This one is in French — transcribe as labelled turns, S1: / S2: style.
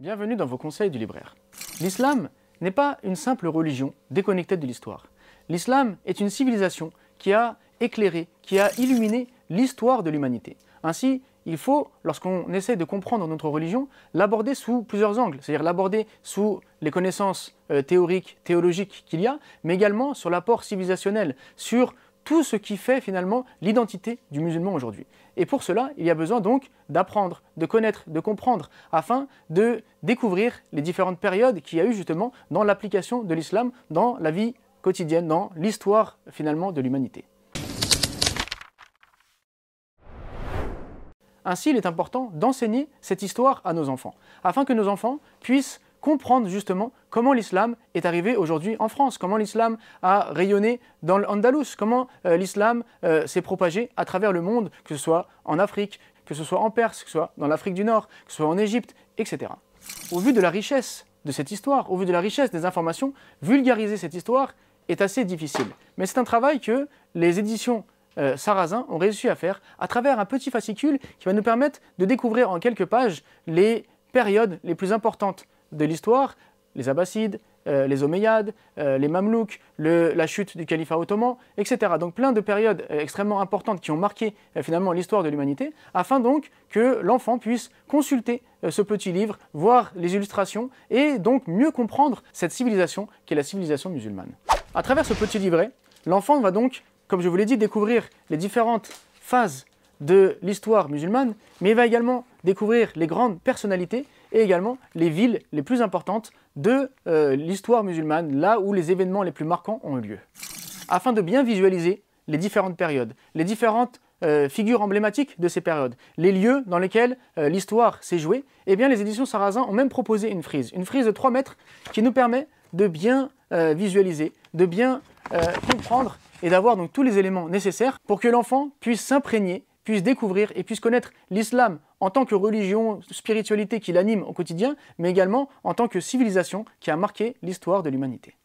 S1: Bienvenue dans vos conseils du libraire. L'islam n'est pas une simple religion déconnectée de l'histoire. L'islam est une civilisation qui a éclairé, qui a illuminé l'histoire de l'humanité. Ainsi, il faut, lorsqu'on essaie de comprendre notre religion, l'aborder sous plusieurs angles, c'est-à-dire l'aborder sous les connaissances théoriques, théologiques qu'il y a, mais également sur l'apport civilisationnel, sur tout ce qui fait finalement l'identité du musulman aujourd'hui. Et pour cela, il y a besoin donc d'apprendre, de connaître, de comprendre, afin de découvrir les différentes périodes qu'il y a eu justement dans l'application de l'islam, dans la vie quotidienne, dans l'histoire finalement de l'humanité. Ainsi, il est important d'enseigner cette histoire à nos enfants, afin que nos enfants puissent comprendre justement comment l'islam est arrivé aujourd'hui en France, comment l'islam a rayonné dans l'Andalous, comment l'islam s'est propagé à travers le monde, que ce soit en Afrique, que ce soit en Perse, que ce soit dans l'Afrique du Nord, que ce soit en Égypte, etc. Au vu de la richesse de cette histoire, au vu de la richesse des informations, vulgariser cette histoire est assez difficile. Mais c'est un travail que les éditions Sarrazin ont réussi à faire à travers un petit fascicule qui va nous permettre de découvrir en quelques pages les périodes les plus importantes de l'histoire, les Abbassides, les Omeyyades, les Mamelouks, la chute du califat ottoman, etc. Donc plein de périodes extrêmement importantes qui ont marqué finalement l'histoire de l'humanité, afin donc que l'enfant puisse consulter ce petit livre, voir les illustrations et donc mieux comprendre cette civilisation qui est la civilisation musulmane. À travers ce petit livret, l'enfant va donc, comme je vous l'ai dit, découvrir les différentes phases de l'histoire musulmane, mais il va également découvrir les grandes personnalités et également les villes les plus importantes de l'histoire musulmane, là où les événements les plus marquants ont eu lieu. Afin de bien visualiser les différentes périodes, les différentes figures emblématiques de ces périodes, les lieux dans lesquels l'histoire s'est jouée, eh bien les éditions Sarrazin ont même proposé une frise de 3 mètres qui nous permet de bien visualiser, de bien comprendre et d'avoir donc tous les éléments nécessaires pour que l'enfant puisse s'imprégner, puisse découvrir et puisse connaître l'islam en tant que religion, spiritualité qui l'anime au quotidien, mais également en tant que civilisation qui a marqué l'histoire de l'humanité.